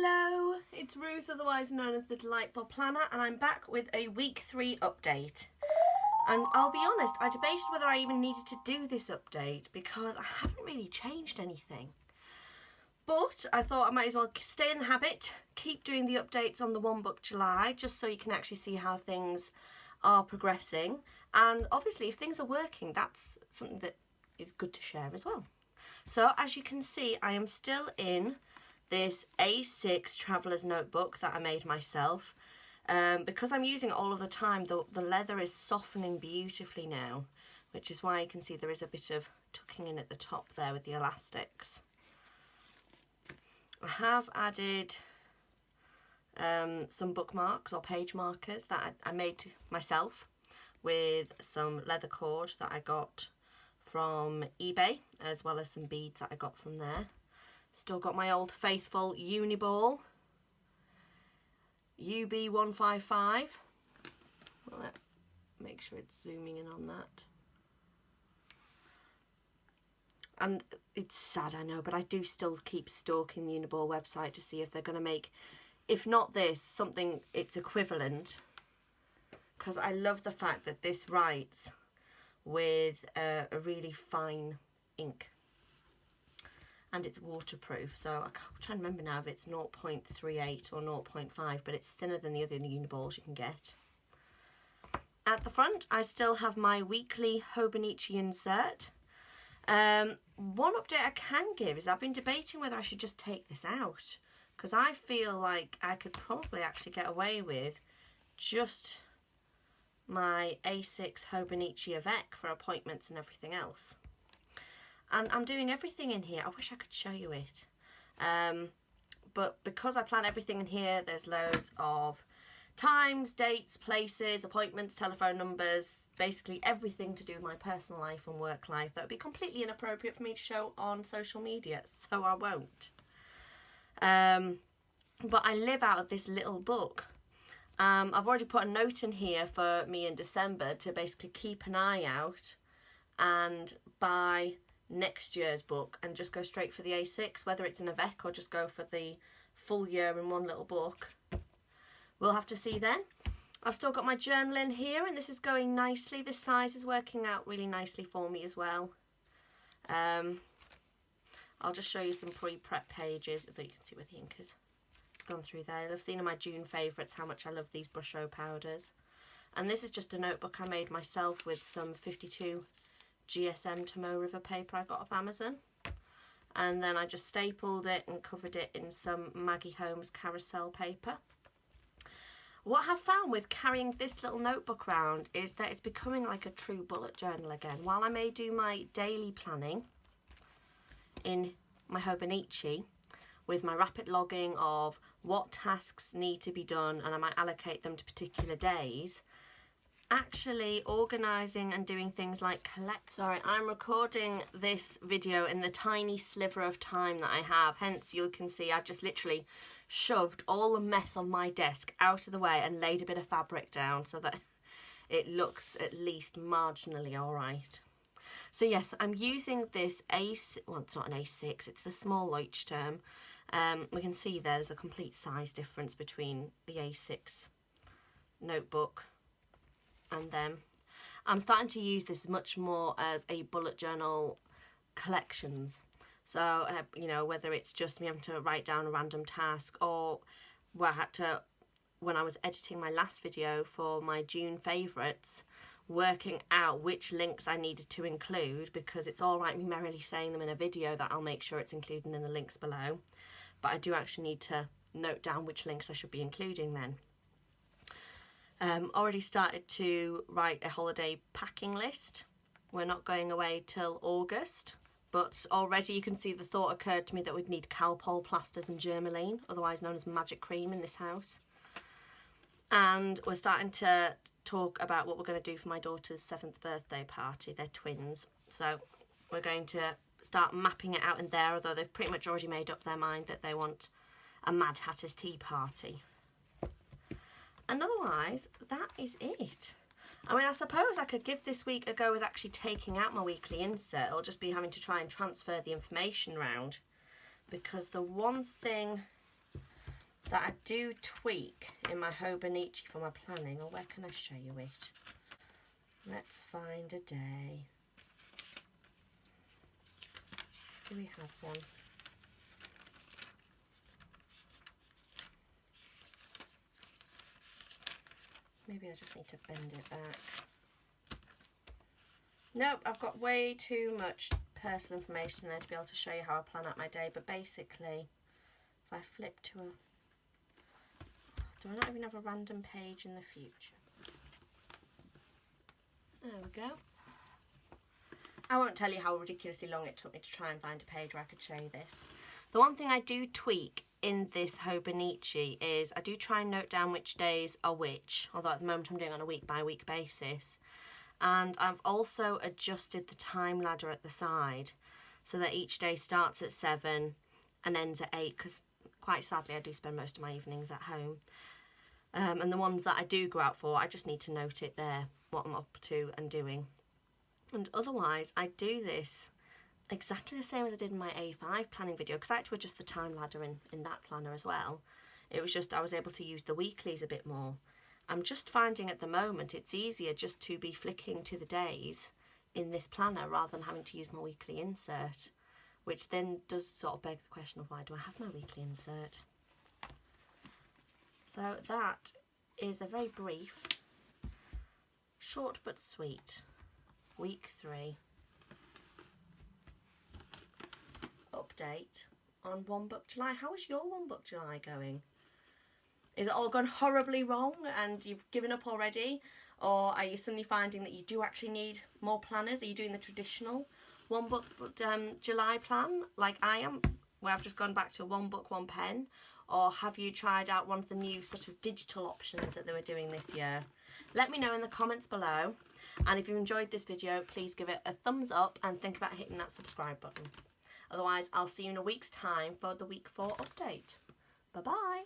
Hello, it's Ruth, otherwise known as the Delightful Planner, and I'm back with a week 3 update. And I'll be honest, I debated whether I even needed to do this update because I haven't really changed anything. But I thought I might as well stay in the habit, keep doing the updates on the One Book July, just so you can actually see how things are progressing. And obviously if things are working, that's something that is good to share as well. So as you can see, I am still in this A6 Traveller's Notebook that I made myself. Because I'm using it all of the time, the leather is softening beautifully now, which is why you can see there is a bit of tucking in at the top there with the elastics. I have added some bookmarks or page markers that I made myself with some leather cord that I got from eBay, as well as some beads that I got from there. Still got my old faithful Uniball UB155. Well, make sure it's zooming in on that. And it's sad, I know, but I do still keep stalking the Uniball website to see if they're going to make, if not this, something its equivalent. Because I love the fact that this writes with a really fine ink. And it's waterproof, so I'm trying to remember now if it's 0.38 or 0.5, but it's thinner than the other Uniballs you can get. At the front, I still have my weekly Hoban Ichi insert. One update I can give is I've been debating whether I should just take this out, because I feel like I could probably actually get away with just my A6 Hoban Ichi Avec for appointments and everything else. And I'm doing everything in here. I wish I could show you it. But because I plan everything in here, there's loads of times, dates, places, appointments, telephone numbers, basically everything to do with my personal life and work life that would be completely inappropriate for me to show on social media, so I won't. But I live out of this little book. I've already put a note in here for me in December to basically keep an eye out and buy next year's book and just go straight for the A6, whether it's an Avec or just go for the full year in one little book. We'll have to see then. I've still got my journal in here and this is going nicely. This size is working out really nicely for me as well. I'll just show you some pre-prep pages so that you can see where the ink is. It's gone through there. You'll have seen in my June favourites how much I love these brush-o powders. And this is just a notebook I made myself with some 52 GSM Tomoe River paper I got off Amazon, and then I just stapled it and covered it in some Maggie Holmes carousel paper. What I've found with carrying this little notebook around is that it's becoming like a true bullet journal again. While I may do my daily planning in my Hoban Ichi with my rapid logging of what tasks need to be done, and I might allocate them to particular days, actually organising and doing things like Sorry, I'm recording this video in the tiny sliver of time that I have, hence you can see I've just literally shoved all the mess on my desk out of the way and laid a bit of fabric down so that it looks at least marginally alright. So yes, I'm using this well, it's not an A6, it's the small Leuchtturm. We can see there's a complete size difference between the A6 notebook and then I'm starting to use this much more as a bullet journal collections. So, you know, whether it's just me having to write down a random task, or where I had to, when I was editing my last video for my June favourites, working out which links I needed to include, because it's all right me merrily saying them in a video that I'll make sure it's included in the links below, but I do actually need to note down which links I should be including then. Already started to write a holiday packing list. We're not going away till August, but already you can see the thought occurred to me that we'd need Calpol plasters and Germaline, otherwise known as magic cream, in this house. And we're starting to talk about what we're going to do for my daughter's 7th birthday party. They're twins, so we're going to start mapping it out in there, although they've pretty much already made up their mind that they want a Mad Hatter's tea party. And otherwise, that is it. I mean, I suppose I could give this week a go with actually taking out my weekly insert. It'll just be having to try and transfer the information around. Because the one thing that I do tweak in my Hoban Ichi for my planning. Or where can I show you it? Let's find a day. Do we have one? Maybe I just need to bend it back. Nope, I've got way too much personal information there to be able to show you how I plan out my day. But basically, if I flip to a... Do I not even have a random page in the future? There we go. I won't tell you how ridiculously long it took me to try and find a page where I could show you this. The one thing I do tweak in this Hoban Ichi is I do try and note down which days are which, although at the moment I'm doing it on a week by week basis. And I've also adjusted the time ladder at the side so that each day starts at 7 and ends at 8, because quite sadly I do spend most of my evenings at home. And the ones that I do go out for, I just need to note it there, what I'm up to and doing. And otherwise, I do this exactly the same as I did in my A5 planning video, because I had to adjust the time ladder in that planner as well. It was just I was able to use the weeklies a bit more. I'm just finding at the moment it's easier just to be flicking to the days in this planner rather than having to use my weekly insert, which then does sort of beg the question of why do I have my weekly insert? So that is a very brief, short but sweet week 3 update on One Book July. How is your One Book July going? Is it all gone horribly wrong and you've given up already? Or are you suddenly finding that you do actually need more planners? Are you doing the traditional One Book July plan like I am, where I've just gone back to one book, one pen? Or have you tried out one of the new sort of digital options that they were doing this year? Let me know in the comments below. And if you enjoyed this video, please give it a thumbs up and think about hitting that subscribe button. Otherwise, I'll see you in a week's time for the week 4 update. Bye-bye.